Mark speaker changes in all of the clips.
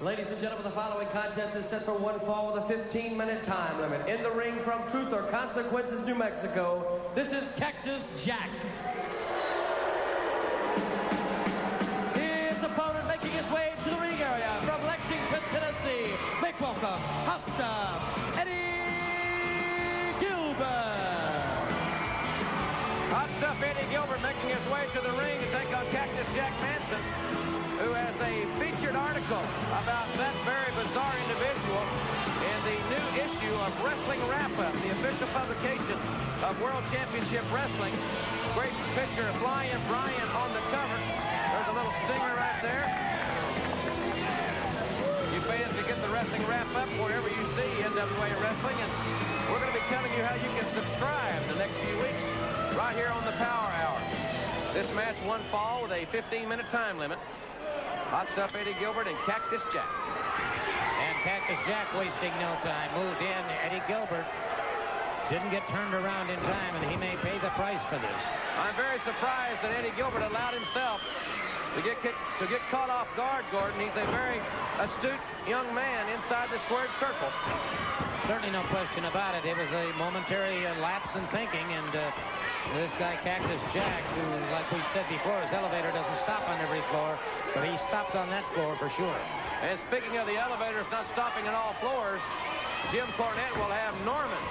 Speaker 1: Ladies and gentlemen, the following contest is set for one fall with a 15-minute time limit. In the ring from Truth or Consequences, New Mexico, this is Cactus Jack. His opponent making his way to the ring area from Lexington, Tennessee. Make welcome, hot stuff, Eddie Gilbert.
Speaker 2: Hot stuff, Eddie Gilbert making his way to the ring to take on Cactus Jack Manson, who has a featured article about that very bizarre individual in the new issue of Wrestling Wrap-Up, the official publication of World Championship Wrestling. Great picture of Flying Brian on the cover. There's a little stinger right there. You fans can get the Wrestling Wrap-Up wherever you see NWA Wrestling, and we're going to be telling you how you can subscribe the next few weeks right here on the Power Hour. This match one fall with a 15-minute time limit. Hot stuff, Eddie Gilbert and Cactus Jack.
Speaker 3: And Cactus Jack wasting no time. Moved in. Eddie Gilbert didn't get turned around in time, and he may pay the price for this.
Speaker 2: I'm very surprised that Eddie Gilbert allowed himself to get caught off guard, Gordon. He's a very astute young man inside the squared circle.
Speaker 3: Certainly no question about it. It was a momentary lapse in thinking, and this guy, Cactus Jack, who, like we said before, his elevator doesn't stop on every floor, but he stopped on that floor for sure.
Speaker 2: And speaking of the elevators not stopping on all floors, Jim Cornette will have Norman,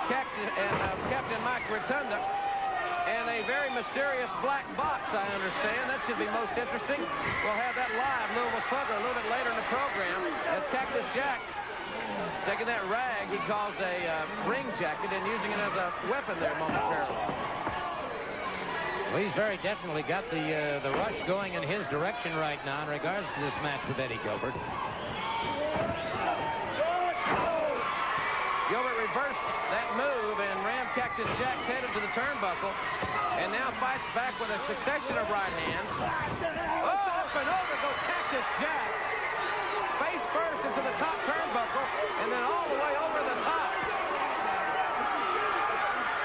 Speaker 2: Cactus, and Captain Mike Rotunda, and a very mysterious black box, I understand. That should be most interesting. We'll have that live, Louisville Slugger, a little bit later in the program, as Cactus Jack taking that rag he calls a ring jacket and using it as a weapon there momentarily.
Speaker 3: Well, he's very definitely got the rush going in his direction right now in regards to this match with Eddie Gilbert.
Speaker 2: Gilbert reversed that move and rammed Cactus Jack's head into the turnbuckle, and now fights back with a succession of right hands. Oh, up and over goes Cactus Jack. Face first into the top turnbuckle, and then all the way over the top.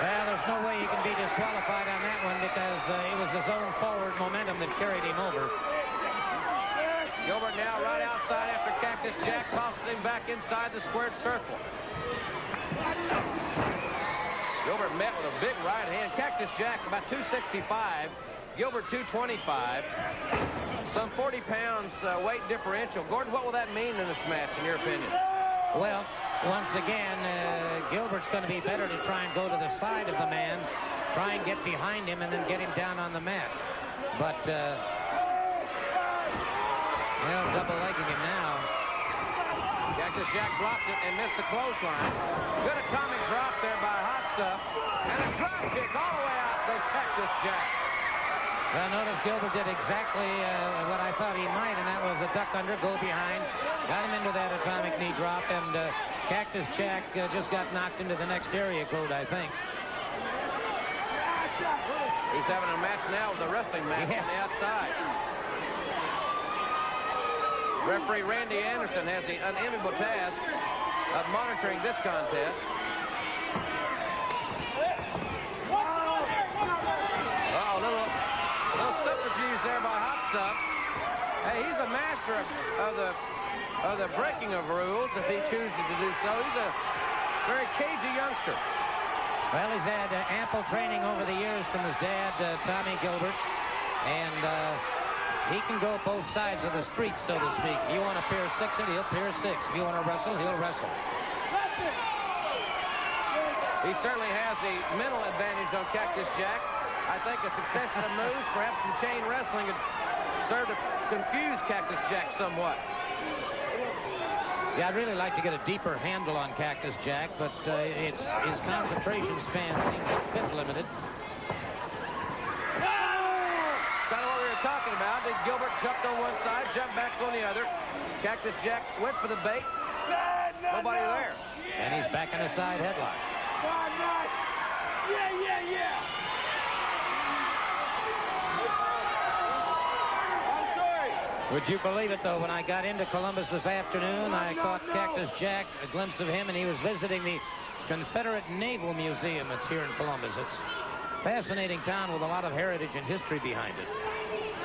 Speaker 3: Well, there's no way he can be disqualified on that one because it was his own forward momentum that carried him over.
Speaker 2: Gilbert now right outside after Cactus Jack tosses him back inside the squared circle. Gilbert met with a big right hand. Cactus Jack about 265. Gilbert 225. Some 40 pounds weight differential. Gordon, what will that mean in this match, in your opinion?
Speaker 3: Well, once again, Gilbert's going to be better to try and go to the side of the man, try and get behind him, and then get him down on the mat. But, well, double-legging him now.
Speaker 2: Cactus Jack blocked it and missed the clothesline. Good atomic drop there by Hot Stuff. And a drop kick all the way out goes Cactus Jack.
Speaker 3: Well, notice Gilbert did exactly what I thought he might, and that was a duck under, go behind. Got him into that atomic knee drop, and Cactus Jack just got knocked into the next area code, I think.
Speaker 2: He's having a match now with a wrestling match on the outside. Referee Randy Anderson has the unenviable task of monitoring this contest. Little subterfuge there by Hot Stuff. Hey, he's a master of the breaking of rules if he chooses to do so. He's a very cagey youngster.
Speaker 3: Well, he's had ample training over the years from his dad, Tommy Gilbert, and he can go both sides of the street, so to speak. If you want to pier six it, he'll pier six. If you want to wrestle, he'll wrestle.
Speaker 2: He certainly has the mental advantage on Cactus Jack. I think a succession of moves, perhaps some chain wrestling, could serve to confuse Cactus Jack somewhat.
Speaker 3: Yeah, I'd really like to get a deeper handle on Cactus Jack, but his concentration span seems a bit limited.
Speaker 2: Kind of what we were talking about. Gilbert jumped on one side, jumped back on the other. Cactus Jack went for the bait. Nobody there.
Speaker 3: And he's back in a side headlock.
Speaker 2: Yeah.
Speaker 3: Would you believe it, though, when I got into Columbus this afternoon, I caught Cactus Jack, a glimpse of him, and he was visiting the Confederate Naval Museum that's here in Columbus. It's a fascinating town with a lot of heritage and history behind it.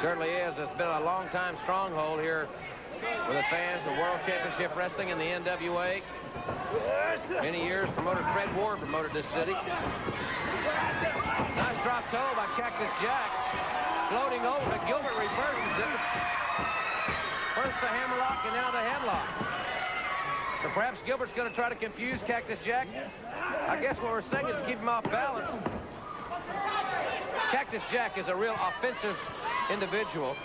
Speaker 2: Certainly is. It's been a long-time stronghold here with the fans of World Championship Wrestling in the NWA. Many years, promoter Fred Ward promoted this city. Nice drop toe by Cactus Jack. Floating over, but Gilbert reverses it. First the hammerlock and now the headlock. So perhaps Gilbert's going to try to confuse Cactus Jack. I guess what we're saying is keep him off balance. Cactus Jack is a real offensive individual.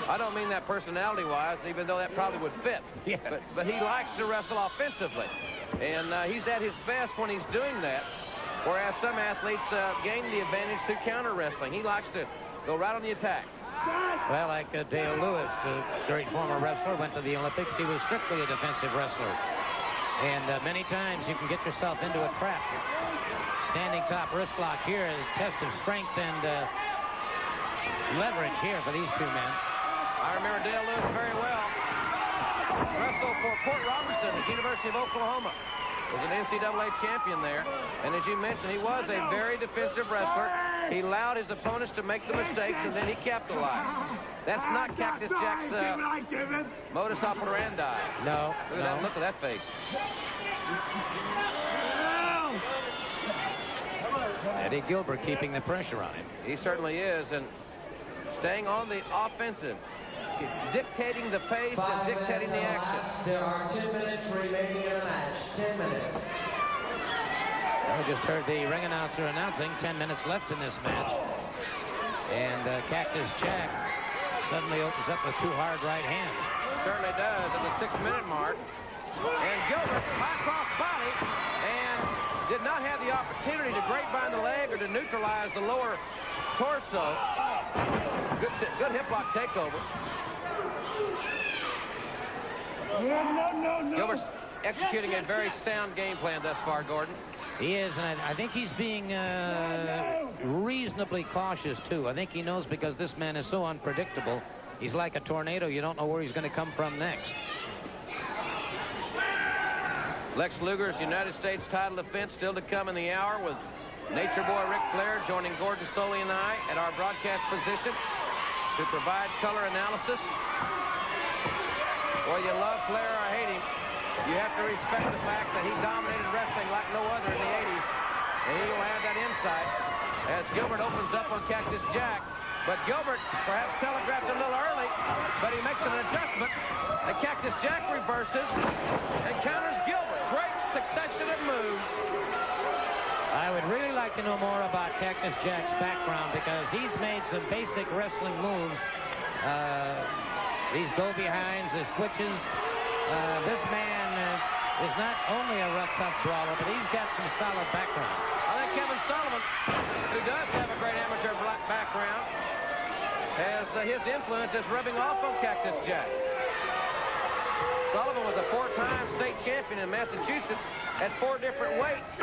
Speaker 2: I don't mean that personality-wise, even though that probably would fit.
Speaker 3: Yes.
Speaker 2: But he likes to wrestle offensively. And he's at his best when he's doing that, whereas some athletes gain the advantage through counter wrestling. He likes to go right on the attack.
Speaker 3: Well, like Dale Lewis, a great former wrestler, went to the Olympics. He was strictly a defensive wrestler. And many times you can get yourself into a trap. Standing top wrist lock here is a test of strength and leverage here for these two men.
Speaker 2: I remember Dale Lewis very well. Wrestled for Port Robertson at the University of Oklahoma. Was an NCAA champion there. And as you mentioned, he was a very defensive wrestler. He allowed his opponents to make the mistakes, and then he capitalized. That's not Cactus Jack's modus operandi.
Speaker 3: No.
Speaker 2: Look at that face.
Speaker 3: Eddie Gilbert keeping the pressure on him.
Speaker 2: He certainly is, and staying on the offensive, dictating the pace and dictating the action.
Speaker 1: There are 10 minutes remaining in the match. 10 minutes.
Speaker 3: We just heard the ring announcer announcing 10 minutes left in this match. And Cactus Jack suddenly opens up with two hard right hands.
Speaker 2: Certainly does at the 6-minute mark. And Gilbert, high cross body, and did not have the opportunity to grapevine the leg or to neutralize the lower torso. Good hip lock takeover. No. Gilbert's executing a very sound game plan thus far, Gordon.
Speaker 3: He is, and I think he's being reasonably cautious, too. I think he knows because this man is so unpredictable. He's like a tornado. You don't know where he's going to come from next.
Speaker 2: Lex Luger's United States title defense still to come in the hour with Nature Boy Ric Flair joining Gordon Soley and I at our broadcast position to provide color analysis. Well, you love Flair or hate him. You have to respect the fact that he dominated wrestling like no other in the 80s. And he will have that insight as Gilbert opens up on Cactus Jack. But Gilbert perhaps telegraphed a little early, but he makes an adjustment. And Cactus Jack reverses and counters Gilbert. Great succession of moves.
Speaker 3: I would really like to know more about Cactus Jack's background because he's made some basic wrestling moves. These go-behinds, the switches. This man is not only a rough, tough brawler, but he's got some solid background.
Speaker 2: I think Kevin Sullivan, who does have a great amateur black background, has his influence is rubbing off on Cactus Jack. Sullivan was a 4-time state champion in Massachusetts at 4 different weights.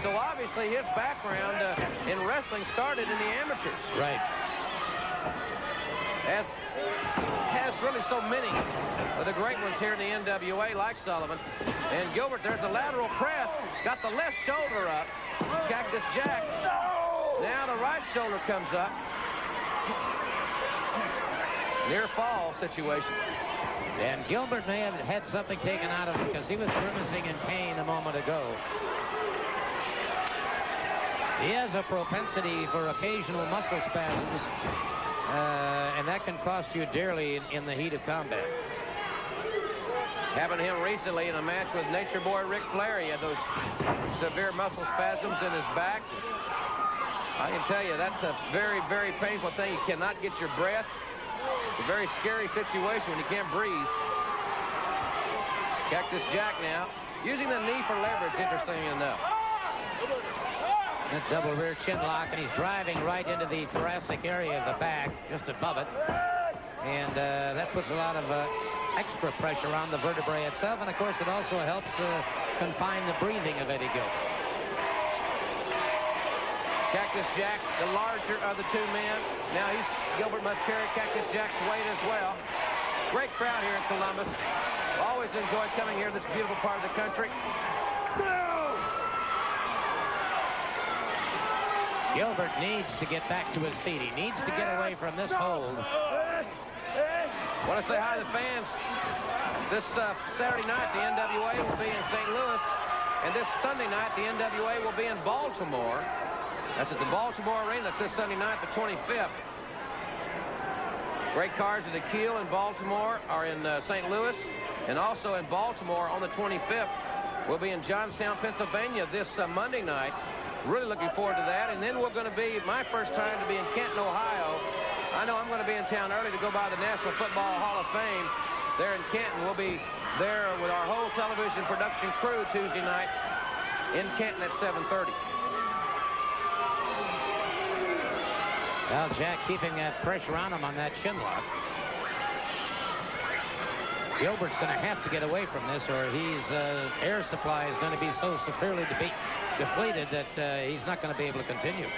Speaker 2: So obviously his background in wrestling started in the amateurs.
Speaker 3: Right.
Speaker 2: As has really so many of the great ones here in the NWA like Sullivan. And Gilbert, there's the lateral press. Got the left shoulder up. Cactus Jack. Now the right shoulder comes up. Near fall situation.
Speaker 3: And Gilbert may have had something taken out of him because he was grimacing in pain a moment ago. He has a propensity for occasional muscle spasms, and that can cost you dearly in the heat of combat.
Speaker 2: Happened to him recently in a match with Nature Boy Ric Flair. He had those severe muscle spasms in his back. I can tell you, that's a very, very painful thing. You cannot get your breath. It's a very scary situation when you can't breathe. Cactus Jack now using the knee for leverage, interestingly enough.
Speaker 3: That double rear chin lock, and he's driving right into the thoracic area of the back, just above it. And that puts a lot of extra pressure on the vertebrae itself. And, of course, it also helps confine the breathing of Eddie Gilbert.
Speaker 2: Cactus Jack, the larger of the two men. Now Gilbert must carry Cactus Jack's weight as well. Great crowd here in Columbus. Always enjoy coming here to this beautiful part of the country.
Speaker 3: Gilbert needs to get back to his feet. He needs to get away from this hold.
Speaker 2: Want to say hi to the fans. This Saturday night, the NWA will be in St. Louis. And this Sunday night, the NWA will be in Baltimore. That's at the Baltimore Arena. That's this Sunday night, the 25th. Great cards at the Kiel in Baltimore are in St. Louis. And also in Baltimore on the 25th. We'll be in Johnstown, Pennsylvania this Monday night. Really looking forward to that. And then we're going to be, my first time to be in Canton, Ohio. I know I'm going to be in town early to go by the National Football Hall of Fame there in Canton. We'll be there with our whole television production crew Tuesday night in Canton at 7:30.
Speaker 3: Well, Jack keeping that pressure on him on that chin lock. Gilbert's going to have to get away from this, or his air supply is going to be so severely deflated that he's not going to be able to continue.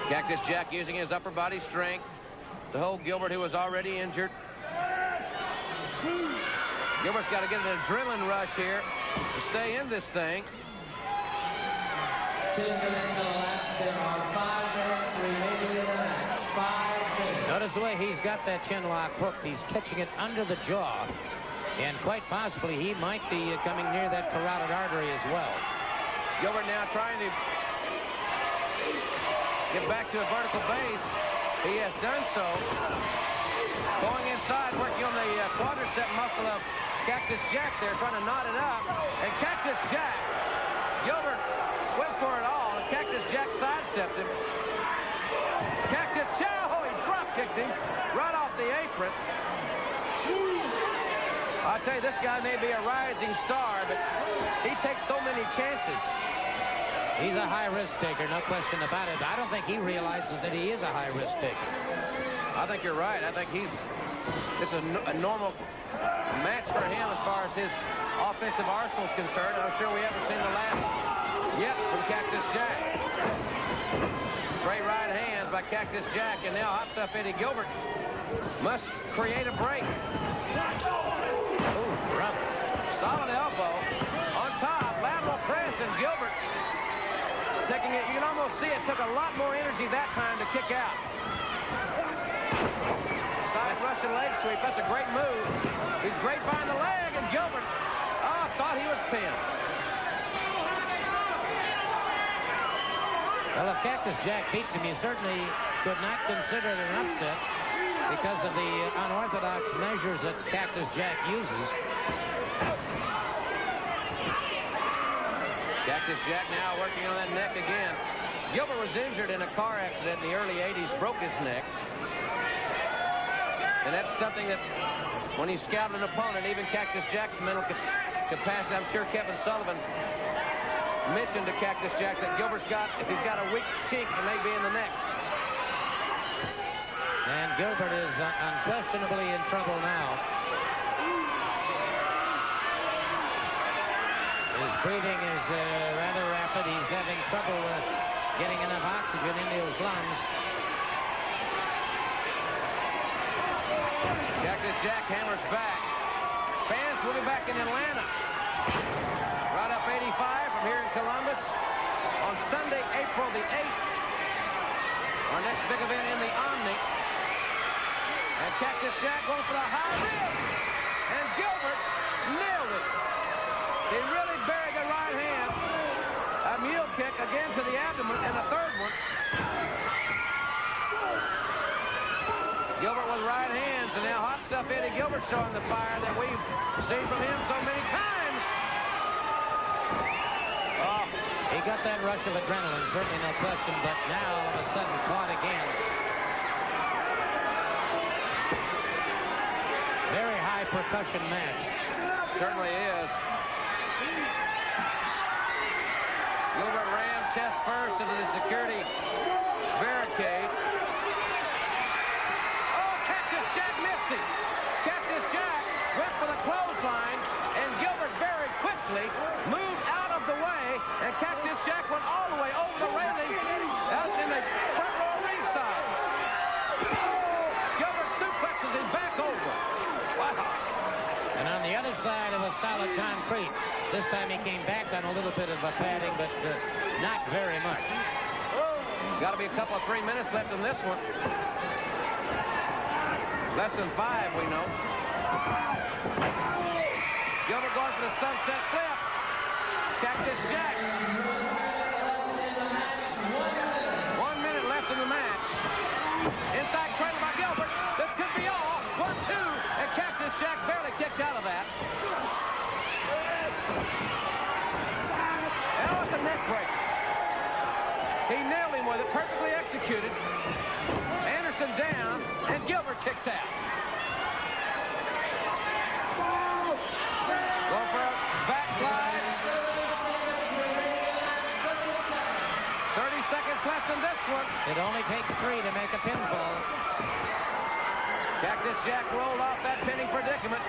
Speaker 2: Cactus Jack using his upper body strength to hold Gilbert, who was already injured. Gilbert's got to get an adrenaline rush here to stay in this thing.
Speaker 1: 2 minutes elapsed. There are 5 minutes remaining in the match. 5 minutes.
Speaker 3: Notice the way he's got that chin lock hooked. He's catching it under the jaw. And quite possibly he might be coming near that carotid artery as well.
Speaker 2: Gilbert now trying to get back to a vertical base. He has done so. Going inside, working on the quadricep muscle of Cactus Jack there, trying to knot it up. And Cactus Jack, Gilbert went for it all, and Cactus Jack sidestepped him. Cactus Jack, oh, he drop kicked him right off the apron. I'll tell you, this guy may be a rising star, but he takes so many chances.
Speaker 3: He's a high-risk taker, no question about it. I don't think he realizes that he is a high-risk taker.
Speaker 2: I think you're right. I think it's a normal match for him as far as his offensive arsenal is concerned. I'm sure we haven't seen the last yet from Cactus Jack. Great right hands by Cactus Jack, and now hot stuff Eddie Gilbert must create a break.
Speaker 3: Ooh, rough.
Speaker 2: Solid elbow on top, lateral press, and Gilbert taking it. You can almost see it took a lot more energy that time to kick out. Side Russian leg sweep. That's a great move. He's great behind the leg, and Gilbert, thought he was pinned.
Speaker 3: Well, if Cactus Jack beats him, you certainly could not consider it an upset because of the unorthodox measures that Cactus Jack uses.
Speaker 2: Cactus Jack now working on that neck again. Gilbert was injured in a car accident in the early 80s, broke his neck. And that's something that when he scouted an opponent, even Cactus Jack's mental capacity, I'm sure Kevin Sullivan mentioned to Cactus Jack that Gilbert's got, if he's got a weak chink, it may be in the neck.
Speaker 3: And Gilbert is unquestionably in trouble now. His breathing is rather rapid. He's having trouble getting enough oxygen into his lungs.
Speaker 2: Cactus Jack hammers back. Fans will be back in Atlanta. Right up 85 from here in Columbus on Sunday, April the 8th. Our next big event in the Omni. And Cactus Jack going for the high rib. And Gilbert nailed it. He really buried the right hand. A mule kick again to the abdomen and a third one. Gilbert with right hands, and now hot stuff Eddie Gilbert showing the fire that we've seen from him so many times.
Speaker 3: Oh, he got that rush of adrenaline, certainly no question, but now all of a sudden caught again. Very high percussion match.
Speaker 2: Certainly is. Gilbert rammed chest first into the security barricade. Cactus Jack went for the clothesline, and Gilbert very quickly moved out of the way, and Cactus Jack went all the way over the railing out in the front row ringside. Gilbert suplexes him back over. Wow.
Speaker 3: And on the other side of a solid concrete, this time he came back on a little bit of a padding, but not very much.
Speaker 2: Got to be a couple of 3 minutes left in this one. Less than 5, we know. Gilbert going for the sunset flip. Cactus Jack. 1 minute left in the match. Inside cradle by Gilbert. This could be all. 1-2. And Cactus Jack barely kicked out of that. Now it's a neck break. He nailed him with it. Perfectly executed. Anderson down. And Gilbert kicked out. Going for a backslide. 30 seconds left in this one.
Speaker 3: It only takes 3 to make a pinfall.
Speaker 2: Cactus Jack rolled off that pinning predicament.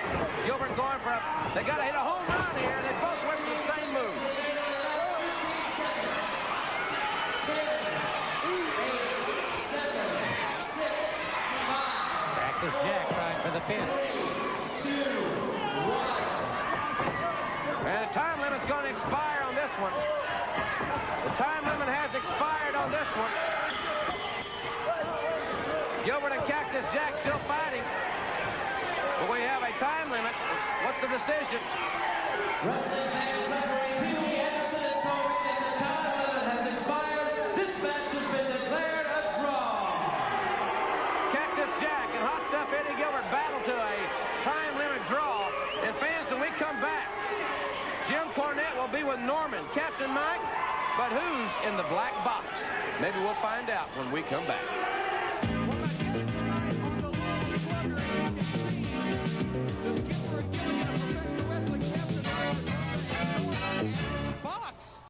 Speaker 2: Gilbert going for they got to hit a home run here. They both went for the same move.
Speaker 3: Cactus Jack trying for the pin.
Speaker 2: And the time limit's going to expire on this one. The time limit has expired on this one. Gilbert and Cactus Jack still fighting. But we have a time limit. What's the decision?
Speaker 1: Wrestling fans, referee Pee-wee Anderson is calling that the time limit has expired. This match has been declared a draw.
Speaker 2: Cactus Jack and Hot Stuff Eddie Gilbert battle to a time limit draw. And fans, when we come back, Jim Cornette will be with Norman, Captain Mike. But who's in the black box? Maybe we'll find out when we come back.